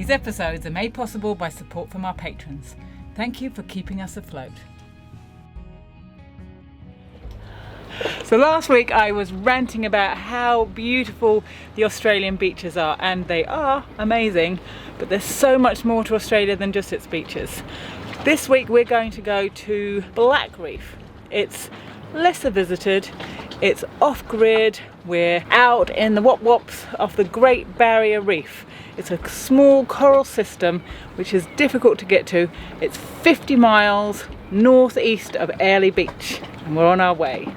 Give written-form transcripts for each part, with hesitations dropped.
These episodes are made possible by support from our patrons. Thank you for keeping us afloat. So last week I was ranting about how beautiful the Australian beaches are, and they are amazing, but there's so much more to Australia than just its beaches. This week we're going to go to Black Reef. It's lesser visited, it's off-grid, we're out in the wop-wops of the Great Barrier Reef. It's a small coral system which is difficult to get to. It's 50 miles northeast of Airlie Beach, and we're on our way.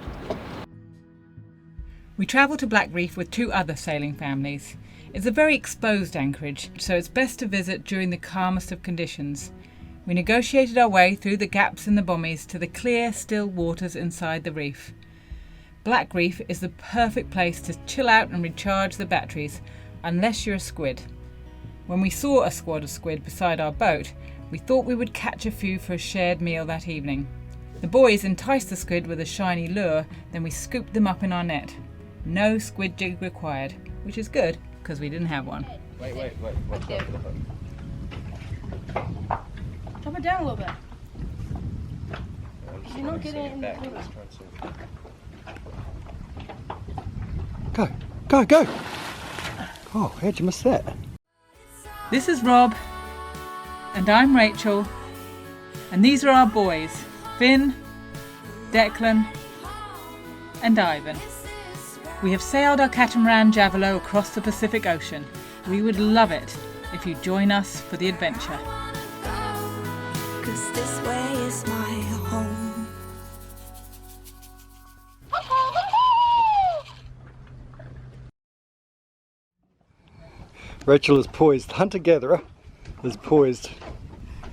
We travelled to Black Reef with 2 other sailing families. It's a very exposed anchorage, so it's best to visit during the calmest of conditions. We negotiated our way through the gaps in the bommies to the clear, still waters inside the reef. Black Reef is the perfect place to chill out and recharge the batteries, unless you're a squid. When we saw a squad of squid beside our boat, we thought we would catch a few for a shared meal that evening. The boys enticed the squid with a shiny lure, then we scooped them up in our net. No squid jig required, which is good because we didn't have one. Wait. What's up? Drop it down a little bit. You're not getting it in the water. Go. Oh, how'd you miss that? This is Rob, and I'm Rachel, and these are our boys, Finn, Declan, and Ivan. We have sailed our catamaran Javelot across the Pacific Ocean. We would love it if you join us for the adventure. 'Cause this way is my home. Rachel is poised. Hunter-gatherer is poised.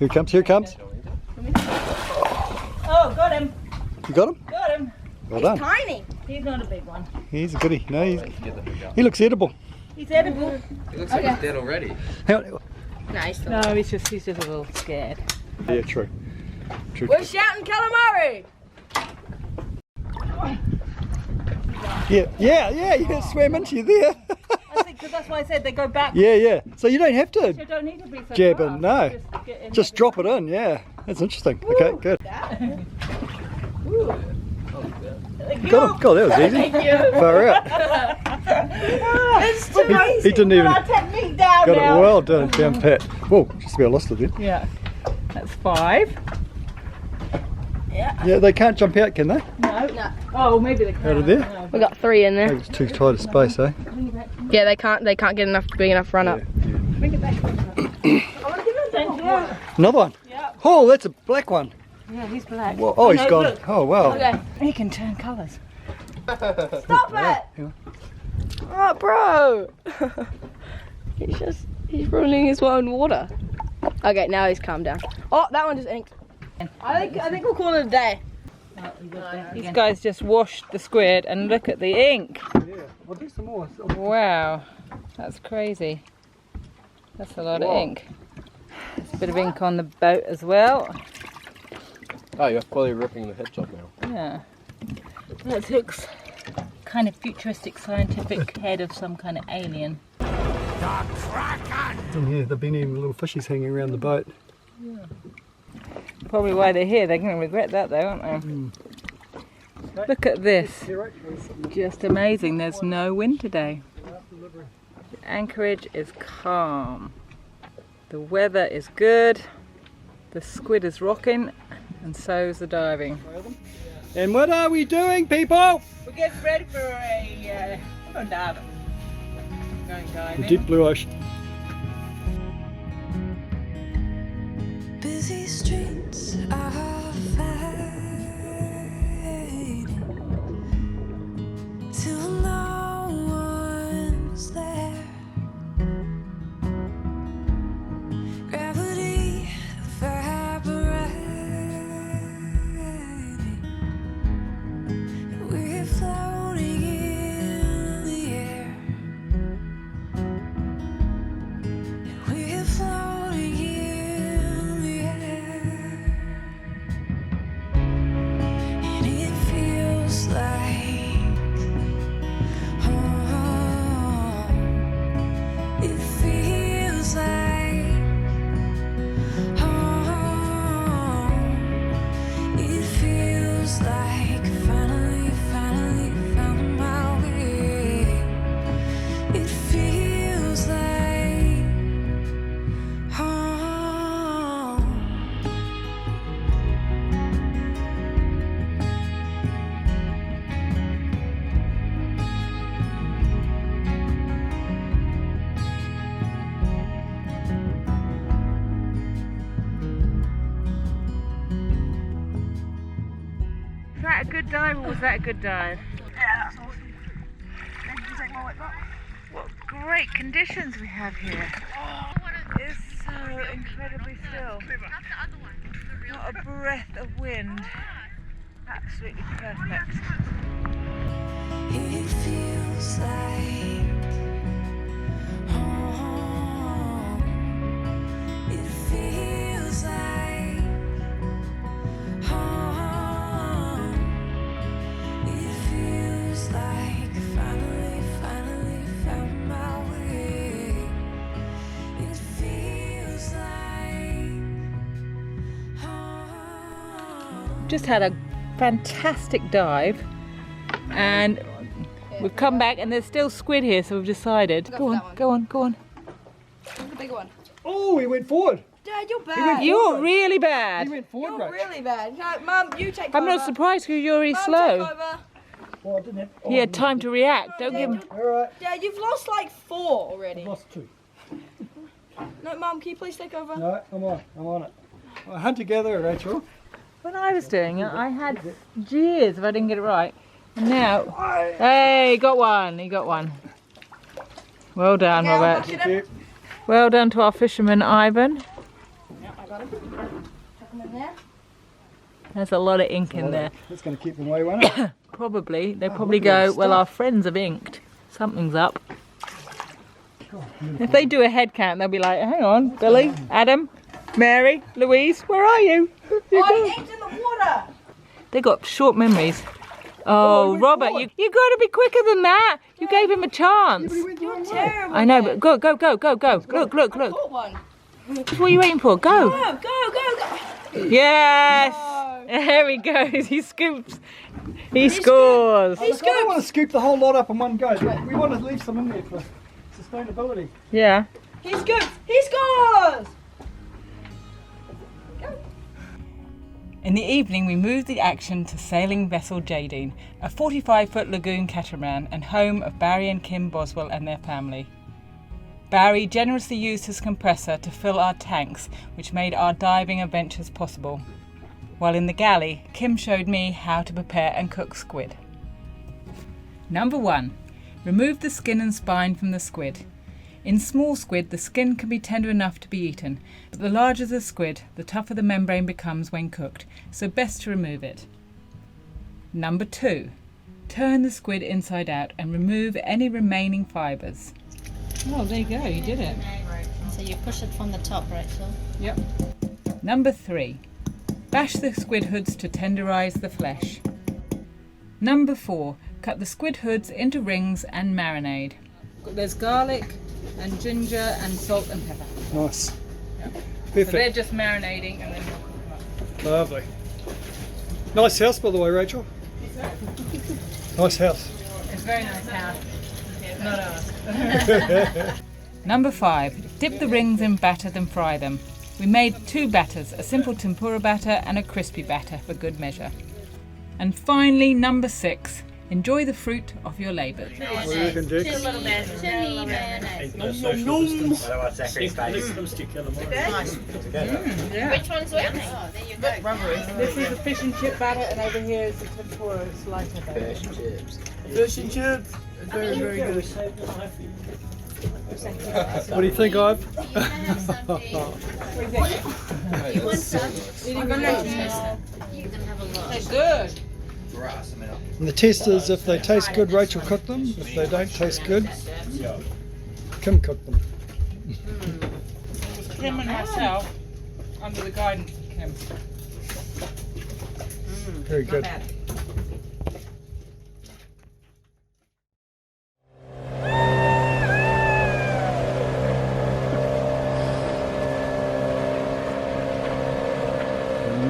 Here he comes. Oh, got him! You got him? Got him! Well done. Tiny. He's not a big one. He's a goodie. No, he looks edible. He's edible. It looks like he's dead already. Hang on. Nice. No, he's just a little scared. Yeah, true. We're shouting calamari. Yeah, swam into you there. I think because that's why I said they go back. Yeah. So you don't have to You don't need to be so jab fast. in, no. Just get in Just drop it in, yeah. That's interesting. Okay, good. Thank you. Got him. God, that was easy. Thank you. Far out. It's too nice. He didn't even. Our technique down Got it now. well done, down pat. Whoa, just about lost it then. Yeah. That's 5. Yeah, they can't jump out, can they? No. Oh, maybe they can. Out of there? No. We got 3 in there. Maybe it's too tight a space, eh? Yeah, they can't get enough big enough run up. Bring it back. I want to give him a thank you. Another one. Yeah. Oh, that's a black one. Yeah, he's black. Well, oh, he's No, gone. look. Oh, wow. Okay. He can turn colours. Stop it! Hang on. Oh, bro! he's ruining his own water. Okay, now he's calmed down. Oh, that one just inked. I think we'll call it a day. These guys just washed the squid and look at the ink. Yeah, I'll do some more. Wow, that's crazy. That's a lot of ink. There's a bit of ink on the boat as well. Oh, you're fully ripping the heads off now. Yeah. That looks kind of futuristic scientific head of some kind of alien. Yeah, they've been eating little fishies hanging around the boat. Probably why they're here. They're going to regret that though, aren't they? Look at this. Just amazing. There's no wind today. The anchorage is calm. The weather is good. The squid is rocking, and so is the diving. And what are we doing, people? We're getting ready for a dive. Going The diving. deep blue ocean. Busy streets are fading till no one's there. Gravity evaporating. We're floating in the air. We're floating in the air. good dive or was that a good dive? Yeah, that's awesome. Maybe you take my weight back. What great conditions we have here. It's so incredibly still. Not a breath of wind. Absolutely perfect. It feels like home. It feels like home. It feels like finally found my way. It feels like home. Just had a fantastic dive and we've come back and there's still squid here, so we've decided. Go on, go on, go on. Where's the big one? Oh, he went forward. Dad, you're bad. You're really bad. He went forward, You're Rach. really bad. No, Mum, you take over. I'm not surprised because you're really Mum, slow. take over. Oh, I didn't have. He had time to react. Don't give him. All right. Dad, you've lost like 4 already. I've lost 2. No, Mum, can you please take over? No, I'm on it. Well, hunt together, Rachel. When I was doing it, I had jeers if I didn't get it right. And now, hey, he got one. He got one. Well done, Okay, I'll Robert. push it up. Well done to our fisherman, Ivan. Yeah, I got him. Chuck him in there. There's a lot of ink in there. That's going to keep them away, won't it? Probably. They Oh, probably look at all go, the well, stuff. our friends have inked. Something's up. If they do a head count, they'll be like, hang on, Billy, Adam, Mary, Louise, where are you? Oh, I inked in the water. They got short memories. Oh, Robert, you got to be quicker than that. You gave him a chance. You're terrible. I know, but go. Look. Caught one. What are you waiting for? Go. Go. Yes. No. There he goes. He scoops. He scores. He Look, I don't want to scoops. scoop the whole lot up in one go. We want to leave some in there for sustainability. Yeah. He scoops. He scores. In the evening, we moved the action to sailing vessel Jadean, a 45-foot lagoon catamaran and home of Barry and Kim Boswell and their family. Barry generously used his compressor to fill our tanks, which made our diving adventures possible. While in the galley, Kim showed me how to prepare and cook squid. Number 1. Remove the skin and spine from the squid. In small squid, the skin can be tender enough to be eaten, but the larger the squid, the tougher the membrane becomes when cooked, so best to remove it. Number 2. Turn the squid inside out and remove any remaining fibres. Oh, there you go, you did it. So you push it from the top, Rachel. Yep. Number 3. Bash the squid hoods to tenderise the flesh. Number 4. Cut the squid hoods into rings and marinade. There's garlic and ginger and salt and pepper. Nice. Yeah. So Perfect. they're just marinating and then we'll cook them up. Lovely. Nice house, by the way, Rachel. Nice house. It's a very nice house. Not ours. Number 5. Dip the rings in batter then fry them. We made 2 batters, a simple tempura batter and a crispy batter for good measure. And finally, number 6. Enjoy the fruit of your labour. What do you reckon, Dick? Chili mayonnaise. Which one's which? Oh, there you go. This is a fish and chip batter and over here is the tempura slicer batter. Fish and chips. Very, very good. What do you think, Ive? You can have something. You want some? You're going to have a lot. They're good. And the test is if they taste good, Rachel cook them. If they don't taste good, Kim cook them. Kim and myself, under the guidance of Kim. Very good.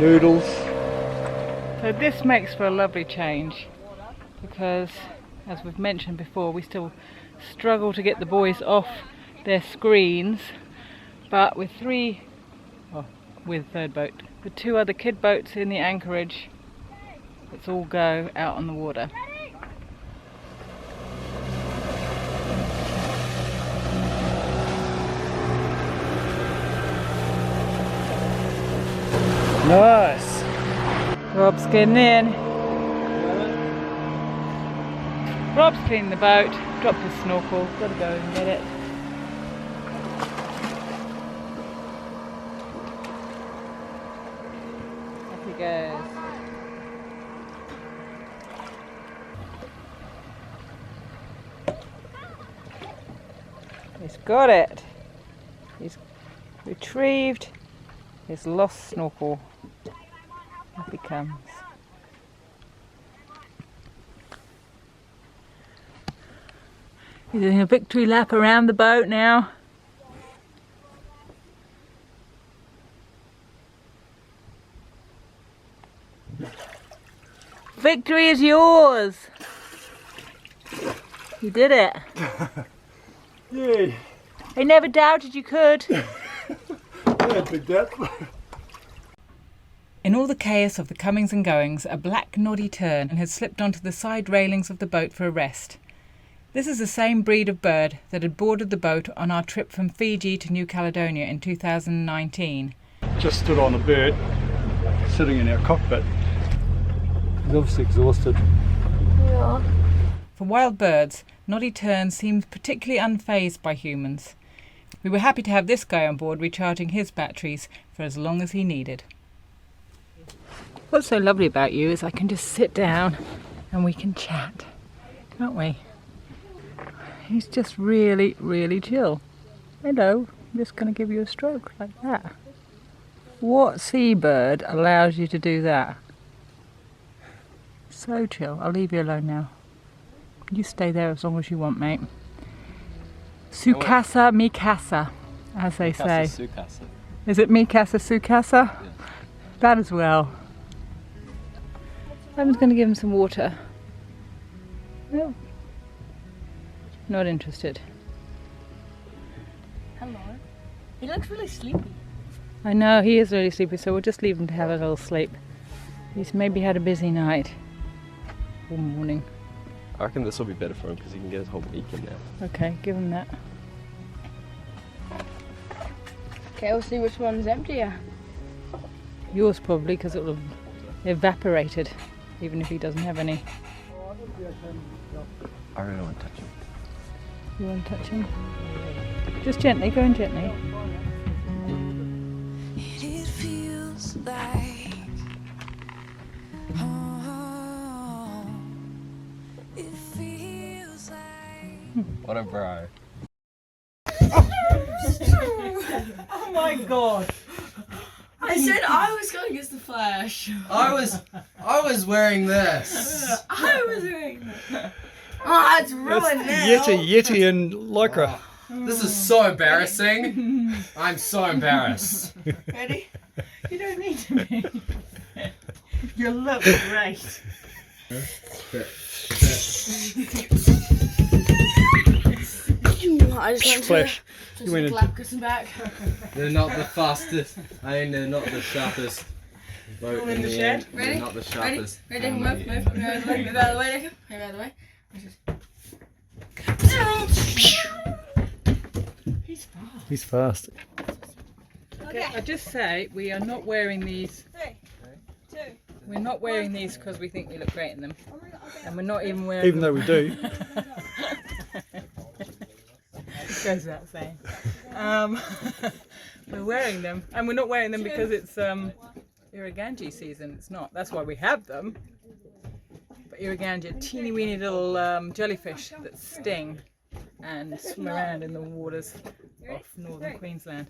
Noodles. So this makes for a lovely change because, as we've mentioned before, we still struggle to get the boys off their screens, but with third boat, with 2 other kid boats in the anchorage, let's all go out on the water. Nice. Rob's getting in. Rob's cleaned the boat, dropped his snorkel, gotta go and get it. Off he goes. He's got it. He's retrieved his lost snorkel. Off he comes. He's doing a victory lap around the boat now. Victory is yours! You did it. Yay! I never doubted you could. Yeah, big that. In all the chaos of the comings and goings, a black noddy tern had slipped onto the side railings of the boat for a rest. This is the same breed of bird that had boarded the boat on our trip from Fiji to New Caledonia in 2019. Just stood on a bird, sitting in our cockpit. He's obviously exhausted. Yeah. For wild birds, noddy tern seemed particularly unfazed by humans. We were happy to have this guy on board recharging his batteries for as long as he needed. What's so lovely about you is I can just sit down and we can chat, can't we? He's just really, really chill. Hello, I'm just going to give you a stroke like that. What seabird allows you to do that? So chill. I'll leave you alone now. You stay there as long as you want, mate. Sukasa mikasa, as they say. Sukasa. Is it mikasa sukasa? Yeah. That as well. I'm just going to give him some water. No. Not interested. Hello. He looks really sleepy. I know, he is really sleepy, so we'll just leave him to have a little sleep. He's maybe had a busy night or morning. I reckon this will be better for him because he can get his whole beak in now. Okay, give him that. Okay, we'll see which one's emptier. Yours probably, because it will have evaporated, even if he doesn't have any. I really want to touch him. You want to touch him? Just gently, go in gently. It feels like home. It feels like What a bro. Oh my god! I said I was going as the Flash. I was wearing this. I was doing that. Oh, it's ruined now. Yeti and Lycra. This is so embarrassing. I'm so embarrassed. Ready? You don't need to be. You look great. I just went Splash. to You went just into- clap and back. They're not the fastest. I mean, they're not the sharpest. Boat All in the the shed? end. Ready? They're not the Ready? sharpest. Ready? Move, move, move out of the way, move out of the way, Nico. Move out of the way. He's fast. Okay, I just say we are not wearing these. 3, 2. We're not wearing these because we think we look great in them, and we're not even wearing. Even though we do. Goes without saying. We're wearing them, and we're not wearing them because it's Irriganji season. It's not. That's why we have them. But Irriganji are teeny weeny little jellyfish that sting and swim around in the waters off northern Queensland.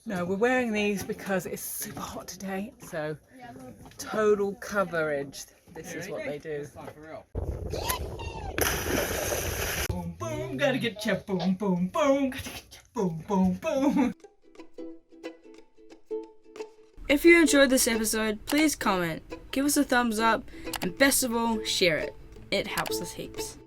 No, we're wearing these because it's super hot today. So total coverage. This is what they do. Boom, boom, gotta get ya, boom, boom, boom, gotta get ya, boom, boom, boom. If you enjoyed this episode, please comment, give us a thumbs up, and best of all, share it. It helps us heaps.